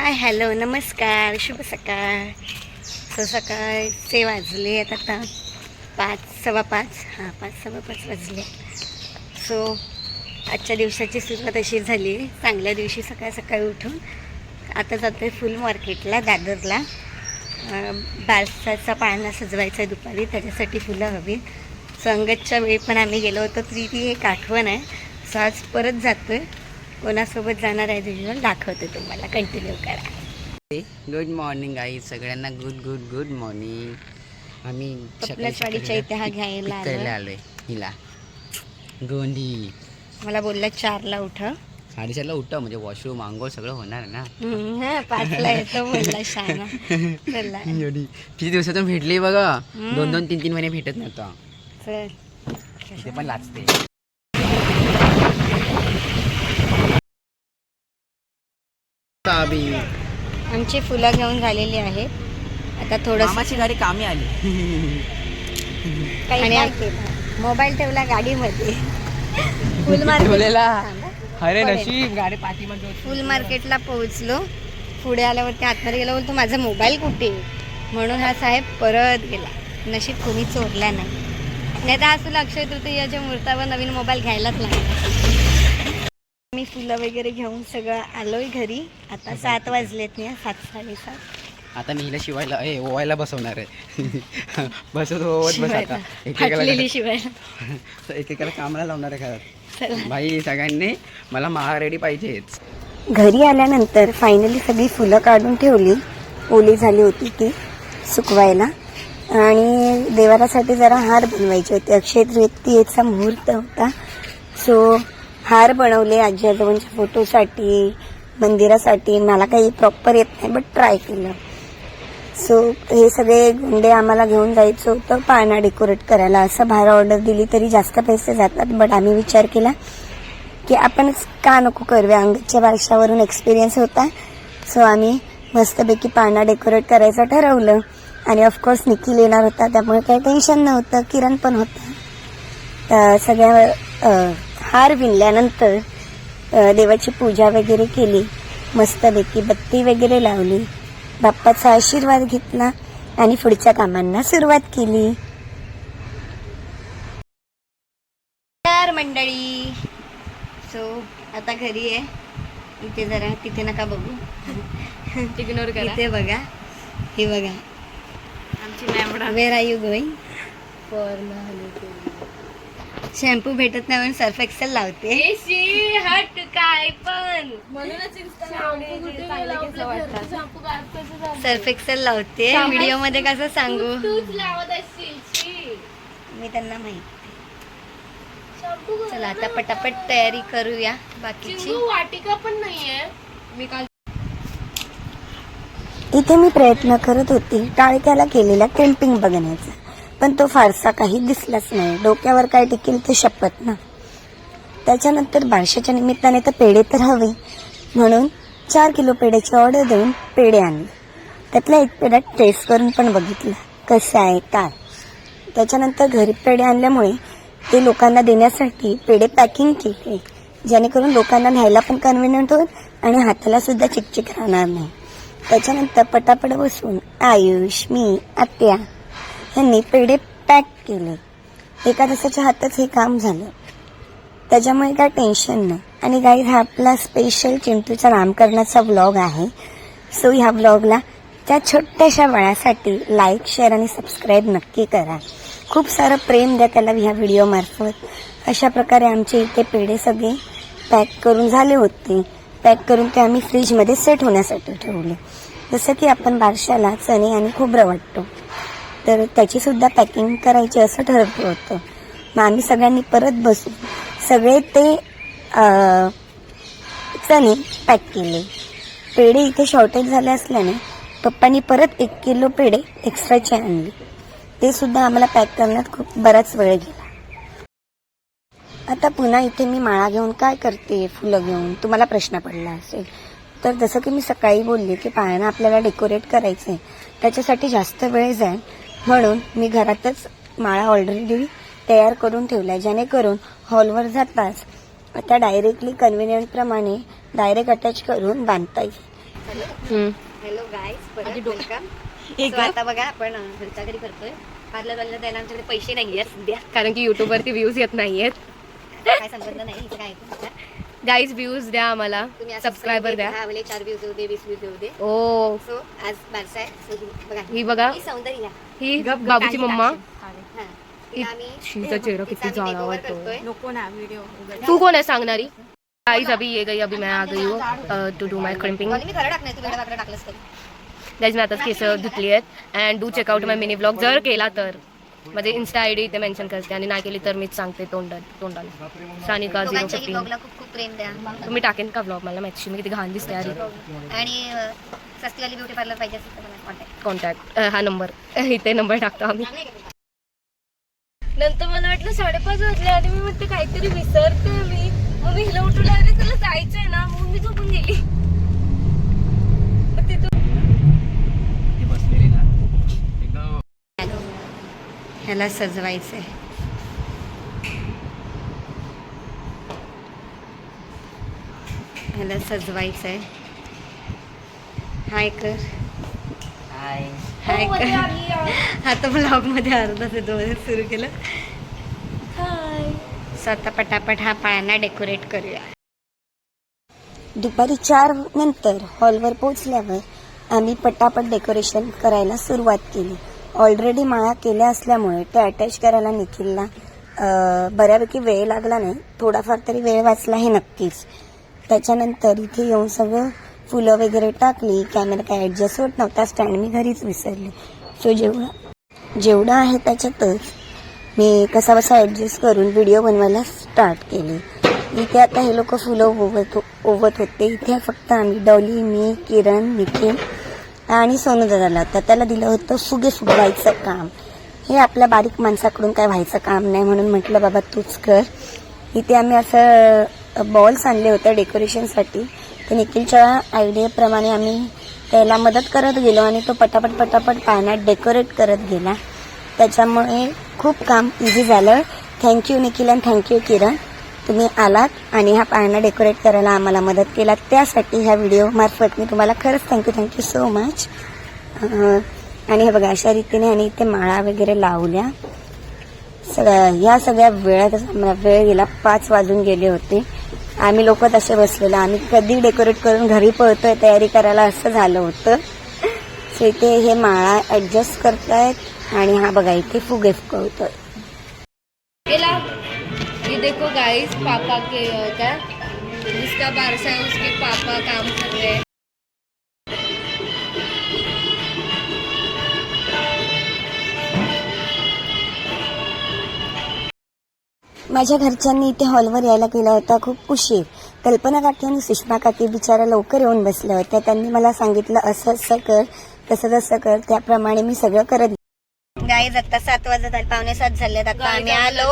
Hi hello नमस्कार शुभ सकाळ. सकाळचे वाजले आता 5:15 हां 5:15 वाजले. आजच्या दिवसाची सुरुवात अशी झाली चांगल्या दिवशी सकाळ सकाळी उठून आता जातो आहे फुल मार्केटला दादरला. बारसाचा पाळणा सजवायचा आहे दुपारी, त्याच्यासाठी फुलं हवी. संगतच्या वेळी पण आम्ही गेलो होतो तरी ती एक आठवण आहे. आज परत जातो आहे. कोणासोबत जाणार आहे व्हिडिओ दाखवते तुम्हाला, कंटिन्यू करा. गुड मॉर्निंग आई सगळ्यांना. Good good good morning. आम्ही कपल्याचवाडीच्या इथे हा घ्यायला आलोय हिला गोंडी. मला बोलला 4ला उठ, 4:30ला उठा म्हणजे वॉशरूम आंघोळ सगळं होणार ना. 5ला येतो बोलला शाना. किती दिवसातून भेटली बघा. 2-3 महिने भेटत नव्हता. ते पण लाचते. आमची फुलं घेऊन झालेली आहेत. आता थोडं मामाची गाडी कामी आली आणि मोबाईल ठेवला गाडीमध्ये. फुल अरे नशीब गाडी पाठीमागे. फुल मार्केटला पोहोचलो. पुढे आल्यावरती आतमध्ये गेला, बोलतो माझा मोबाईल कुठे, म्हणून हा साहेब परत गेला. नशीब कोणी चोरला नाही तर असं अक्षय तृतीयाच्या मुहूर्तावर नवीन मोबाईल घ्यायलाच लागला. मी फुलं वगैरे घेऊन सगळं आलोय घरी. आता 7 वाजलेत नाही, 7:30. आता मी हिला शिवायला ओवायला बसवणार आहे. बसवत बस आता एकेकाला कामाला लावणार आहे घरात. भाई सगळ्यांनी मला माळा रेडी पाहिजेच. घरी आल्यानंतर फायनली सगळी फुलं काढून ठेवली. ओली झाली होती ती सुकवायला. आणि देवारासाठी जरा हार बनवायचे होते. अक्षय तृतीयेचा मुहूर्त होता. हार बनवले आजी आजोबांच्या फोटोसाठी, मंदिरासाठी. मला काही प्रॉपर येत नाही बट ट्राय केलं. हे सगळे गुंडे आम्हाला घेऊन जायचं होतं पाळणा डेकोरेट करायला. असं बाहेर ऑर्डर दिली तरी जास्त पैसे जातात, बट आम्ही विचार केला की आपण का नको करूया. अंगच्या बारशावरून एक्सपिरियन्स होता. आम्ही मस्तपैकी पाळणा डेकोरेट करायचं ठरवलं. आणि ऑफकोर्स निखिल येणार होता, त्यामुळे काही टेन्शन नव्हतं. किरण पण होता. सगळ्या हार विणल्यानंतर देवाची पूजा वगैरे केली. मस्तपैकी बत्ती वगैरे लावली. बाप्पाचा आशीर्वाद घेतला आणि पुढच्या कामांना सुरुवात केली. तर मंडळी आता घरी आहे. इथे जरा तिथे नका बघू, इग्नोर करा. इथे बघा, हे बघा आमची ma'am. Where are you going? Shampoo भेटत नाही म्हणून सर्फ एक्सेल लावते. हट काय पण सर्फ एक्सेल लावते. व्हिडिओ मध्ये कसं सांगू मी त्यांना माहिती. चला आता पटापट तयारी करूया. बाकीची वाटिका पण नाहीये. इथे मी प्रयत्न करत होते टाळक्याला केलेला कॅम्पिंग बघण्याचा, पण तो फारसा काही दिसलाच नाही. डोक्यावर काय टिकेल ते शपथ ना. त्याच्यानंतर बारशाच्या निमित्ताने तर पेढे तर हवे, म्हणून 4 किलो पेढ्याची ऑर्डर देऊन पेढे आणले. त्यातला एक पेढा टेस्ट करून पण बघितला कसं आहे काय. त्याच्यानंतर घरी पेढे आणल्यामुळे ते लोकांना देण्यासाठी पेढे पॅकिंग केले, जेणेकरून लोकांना न्यायला पण कन्व्हिनियंट होईल आणि हाताला सुद्धा चिकचिक राहणार नाही. त्याच्यानंतर पटापट बसून आयुष, मी, आत्या यांनी पेढे पॅक केले. एका तासाच्या हातच हे काम झालं. त्याच्यामुळे काय टेन्शन नाही. आणि गाईज हा आपला स्पेशल चिंटूच्या नामकरणाचा व्लॉग आहे. ह्या व्लॉगला त्या छोट्याशा बाळासाठी लाईक, शेअर आणि सबस्क्राईब नक्की करा. खूप सारं प्रेम द्या त्याला ह्या व्हिडिओ मार्फत. अशा प्रकारे आमचे इथे पेढे सगळे पॅक करून झाले होते. पॅक करून ते आम्ही फ्रीजमध्ये सेट होण्यासाठी ठेवले. जसं की आपण बारशाला चणे आणि खोबरं वाटतो, तर त्याची सुद्धा पॅकिंग करायची असं ठरवलं होतं. मग आम्ही सगळ्यांनी परत बसून सगळे ते चणे पॅक केले. पेढे इथे शॉर्टेज झाले असल्याने पप्पांनी परत 1 किलो पेढे एक्स्ट्राचे आणले. ते सुद्धा आम्हाला पॅक करण्यात खूप बराच वेळ गेला. आता पुन्हा इथे मी माळा घेऊन काय करते, फुलं घेऊन, तुम्हाला प्रश्न पडला असेल. तर जसं की मी सकाळी बोलले की पाळणा आपल्याला डेकोरेट करायचं आहे, त्याच्यासाठी जास्त वेळ जाईल, म्हणून मी घरातच माळा ऑलरेडी तयार करून ठेवला, जेणेकरून हॉलवर जाताच त्या डायरेक्टली कन्व्हिनियंट प्रमाणे डायरेक्ट अटॅच करून बांधता येईल. हॅलो गाईज, परत वेलकम. आता बघा आपण घरच्या घरी करतोय. पार्लरवाल्याला द्यायला आमच्याकडे पैसे नाही आहेत सध्या, कारण की युट्यूब वरती व्ह्यूज येत नाहीयेत. काय संबंध नाही. इथे काय गाईज व्ह्यूज द्या आम्हाला, सबस्क्रायबर द्या. 4 व्ह्यूज होऊ दे, 20 व्ह्यूज होऊ दे. ओ सो आज बारसा आहे. So, बघा ही बघा, ही सौंदर्य ही बाबूची मम्मा. तिचा चेहरा किती जाडा वाटतो. नको ना व्हिडिओ. तू कोण आहे सांगणारी? गाईज अभी ये गई, अभी मैं आ गई हूँ टू डू माय क्रिम्पिंग. मी खरं टाकणार, तू वेळा वाकडं टाकलंस तरी. गाईज मी आताच केस धुतली आहेत. And do check out my mini blog. जर केला तर माझे इन्स्टा आयडी इथे मेन्शन करते, आणि नाही केली तर मीच सांगते तोंडाने. सानिका 015. ब्लॉगला खूप खूप प्रेम द्या. तुम्ही टाकेन का ब्लॉग? मला माहिती मी किती घाण दिसते आधी. आणि सस्तीवाली ब्युटी पार्लर पाहिजे असेल तर मला कॉन्टॅक्ट हा नंबर इथे नंबर टाकतो आम्ही. नंतर मला वाटलं 5:30 वाजले आणि मी म्हणते काहीतरी विसरते मी. मग मी हिला उठून आले, तुला जायचंय ना, मग मी झोपून गेली. ह्याला सजवायचंय. ह्याला सजवायचंय. हाय कर, हाय कर. आता ब्लॉग मध्ये अर्धा ते 2 सुरू केलं. स्वतः पटापट हा पाळणा डेकोरेट करूया. दुपारी 4 नंतर हॉलवर पोहोचल्यावर आम्ही पटापट डेकोरेशन करायला सुरुवात केली. ऑलरेडी माळा केल्या असल्यामुळे ते अटॅच करायला निखिलला बऱ्यापैकी वेळ लागला नाही. थोडाफार तरी वेळ वाचला हे नक्कीच. त्याच्यानंतर इथे येऊन सगळं फुलं वगैरे टाकली. कॅमेरा काय ॲडजस्ट होत नव्हता, स्टँड मी घरीच विसरले. सो जेवढं आहे त्याच्यातच मी कसा बसा ॲडजस्ट करून व्हिडिओ बनवायला स्टार्ट केली. इथे आता हे लोक फुलं ओवत होते. इथे फक्त आम्ही, डॉली, मी, किरण, निखिल आणि सोनू दादाला होता. त्याला दिलं होतं फुगे फुगवायचं काम. हे आपल्या बारीक माणसाकडून काय व्हायचं काम नाही, म्हणून म्हटलं बाबा तूच कर. इथे आम्ही असं बॉल्स आणले होते डेकोरेशनसाठी. तर निखिलच्या आयडियाप्रमाणे आम्ही त्याला मदत करत गेलो आणि तो पटापट पाळण्यात डेकोरेट करत गेला. त्याच्यामुळे खूप काम इझी झालं. थँक्यू निखिल आणि थँक्यू किरण, तुम्ही आलात आणि हा पाळणा डेकोरेट करायला आम्हाला मदत केला. त्यासाठी ह्या व्हिडिओ मार्फत मी तुम्हाला खरंच थँक्यू सो मच. आणि हे बघा अशा रीतीने आणि इथे माळा वगैरे लावल्या. ह्या सगळ्या वेळातच आम्हाला वेळ गेला. 5 वाजून गेले होते. आम्ही लोक तसे बसलेलो, आम्ही कधी डेकोरेट करून घरी पळतोय तयारी करायला, असं झालं होतं. सो इथे हे माळा ॲडजस्ट करतायत आणि हा बघा इथे फुगे फुगवतोय. ये देखो गाइस, पापा के क्या जिसका बारसा है उसके पापा काम कर रहे हैं. माझ्या घरच्यांनी इथे हॉलवर यायला केला होता खूप उशीर. कल्पना काकी आणि सुषमा काकी बिचारा लवकर येऊन बसल्या होत्या. त्यांनी मला सांगितलं असं असं कर, तसं कर. त्याप्रमाणे मी सगळं करत. गाईज आता 7 वाजत आले, 6:45 झालेत. आता आम्ही आलो.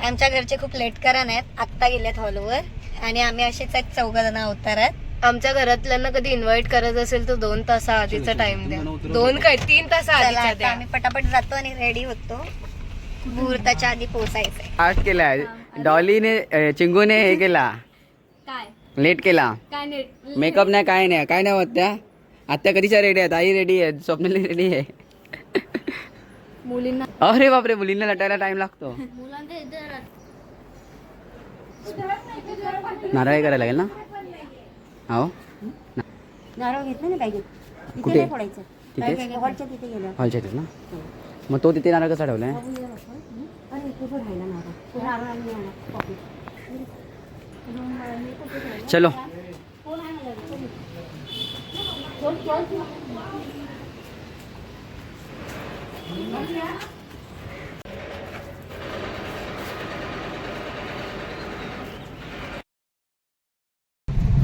आमच्या घरचे खूप लेट करा नाहीत, आत्ता गेलेत हॉलवर आणि आम्ही असेच आहेत 4 जण अवतारात. आमच्या घरातल्यांना कधी इन्व्हाइट करायचं असेल तर 2 तास आधीचा टाइम द्या. 2 काय 3 तास आधीचा द्या. आम्ही पटापट जातो आणि रेडी होतो. मुहूर्ताच्या आधी पोहोचायचंय. फास्ट केलाय. डॉलीने चिंगूने हे केला, लेट केला. मेकअप नाही, काय नाही होत. त्या आत्या कधीच्या रेडी आहेत? आई रेडी आहे, स्वप्नाली रेडी आहे. मुलींना अरे बापरे, मुलींना नटायला टाइम लागतो. नारळ करायला लागेल ना? हो, नारळ घेतलं ना पाहिजे. कुठे? तिथे हॉलच्या तिथे गेलो. हॉलच्या तिथे ना? मग तो तिथे नारळ कसा ठेवलाय? चलो.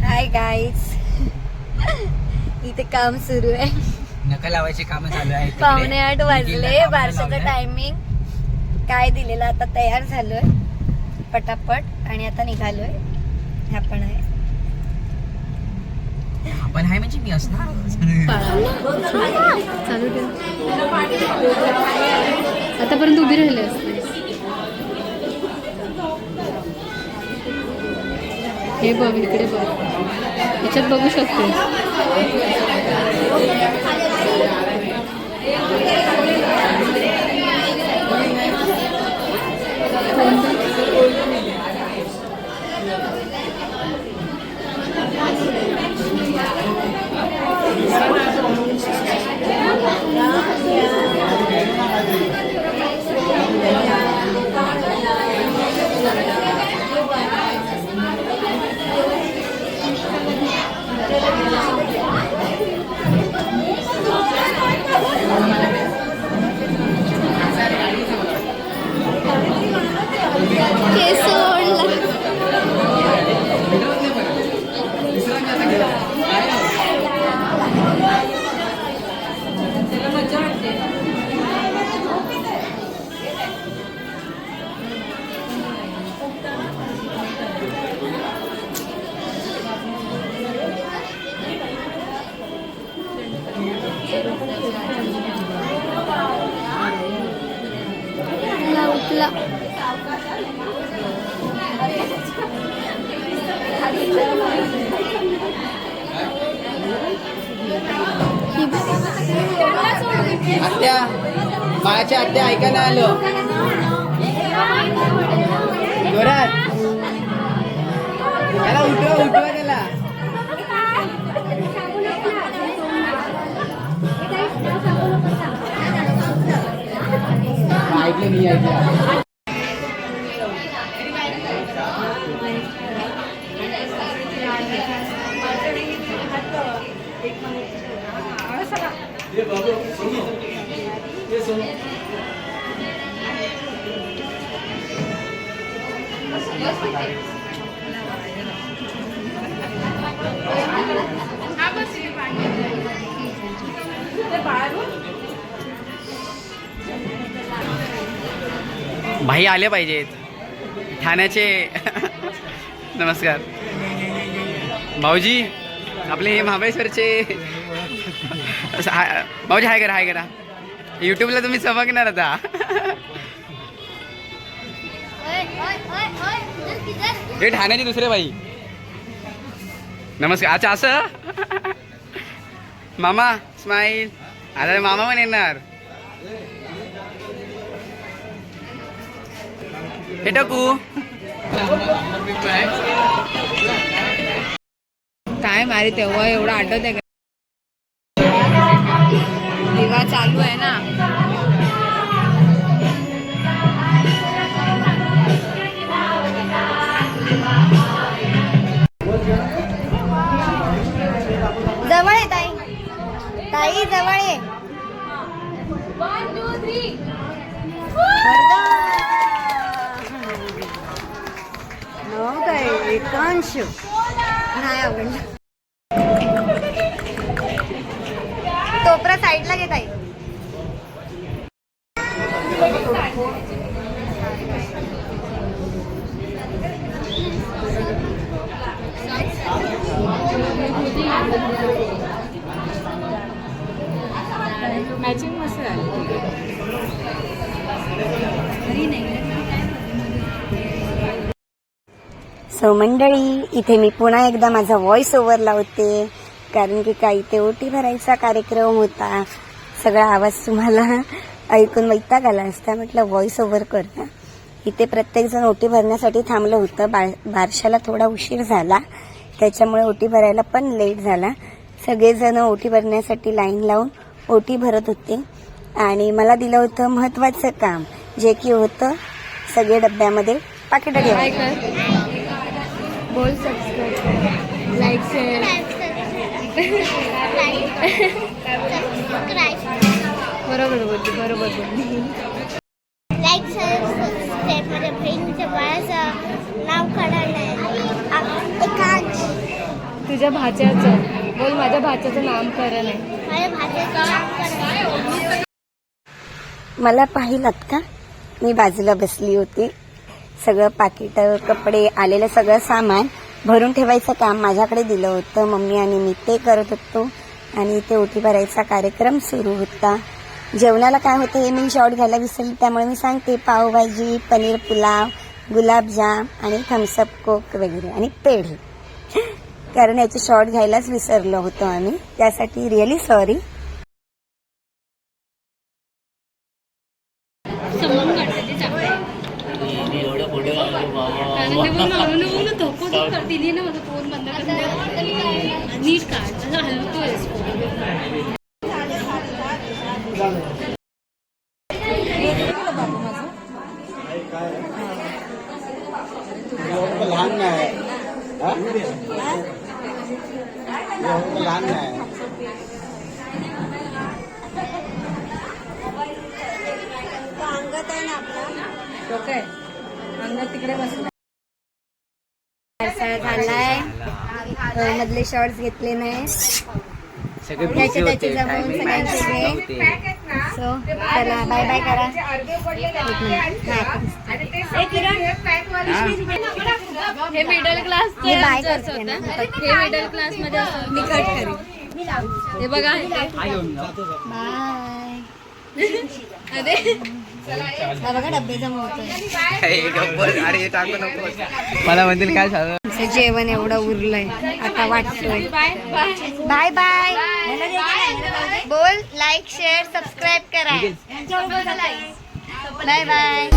हाय गाईज, इथे काम सुरू आहे. नका लावायची कामं चालू आहेत. 7:45 वाजले. बारशाचं टायमिंग काय दिलेलं. आता तयार झालोय पटापट आणि आता निघालोय. आपण आहे म्हणजे मी असणार. आतापर्यंत उभी राहिले असते. हे बघ इकडे बघ. याच्यात बघू शकते. आत्या बाळाच्या आत्या ऐकायला आलो जोरात त्याला उठवा त्याला ऐकलं मी ऐकलं. भाई आले पाहिजेत ठाण्याचे. नमस्कार भाऊजी, आपले हे महाबळेश्वरचे भाऊजी. हाय करा यूट्यूबला तुम्ही चमकणार आता. हे ठाण्याचे दुसरे भाई. नमस्कार. अच्छा असं मामा स्माईल. आता मामा पण येणार. हे टाकू काय मारे तेव्हा एवढं आठवत आहे का? दिवा चालू आहे ना. जवळ आहे ताई, ताई जवळ आहे. 1 2 3 काय एकांश नाही आवडलं. टोपरा साईडला घेत आहे. मॅचिंग मस्त झाली. सो मंडळी, इथे मी पुन्हा एकदा माझा व्हॉइस ओव्हर लावते, कारण की काही ते ओटी भरायचा कार्यक्रम होता. सगळा आवाज तुम्हाला ऐकून वैताग आला असता. म्हटलं व्हॉइस ओव्हर करता. इथे प्रत्येकजण ओटी भरण्यासाठी थांबलं होतं. बारशाला थोडा उशीर झाला, त्याच्यामुळे ओटी भरायला पण लेट झाला. सगळेजण ओटी भरण्यासाठी लाईन लावून ओटी भरत होते आणि मला दिलं होतं महत्त्वाचं काम, जे की होतं सगळे डब्यामध्ये पाकिटं ठेवायचं. बोल सबस्क्राईब, लाईक, शेअर. बरोबर बोलली. Like subscribe. माझ्या बहिणीच्या बाळाचं नाव काढायला एकांश. तुझ्या भाच्याचं बोल. माझ्या भाच्याचं नामकरण आहे. माझ्या भाच्याचं नामकरण. मला पाहिलात का? मी बाजूला बसली होती. सगळं पाकिट, कपडे, आलेलं सगळं सामान भरून ठेवायचं काम माझ्याकडे दिलं होतं. मम्मी आणि मी ते करत होतो आणि ते ओटी भरायचा कार्यक्रम सुरू होता. जेवणाला काय होतं हे मी शॉर्ट घ्यायला विसरली, त्यामुळे मी सांगते. पावभाजी, पनीर पुलाव, गुलाबजाम आणि थम्सअप कोक वगैरे आणि पेढे. कारण याचे शॉर्ट घ्यायलाच विसरलो होतो आम्ही, त्यासाठी रिअली सॉरी. नीट काढ हलतोय लहान नाही लहान नाही अंगात आहे ना आपला अंगात तिकडे बसला झालाय. मधले शॉर्ट्स घेतले नाही, सगळे त्याचे busy त्याचे होते, जमवून timing सगळ्यांचे match घे. नव्हते. सो चला बाय बाय करा. हे मिडल क्लास मी बाय करते ना. हे मिडल क्लास मध्ये असं. मी कट करेन. हे बघा बाय. अरे हा बघा डब्बे जमवतोय. हे गप्पच, अरे हे टाकू नको. मला म्हणतील काय झालं. आमचं जेवण एवढं उरलंय आता वाटतोय. बाय बाय बोल. लाईक शेअर सबस्क्राईब करा. Bye bye.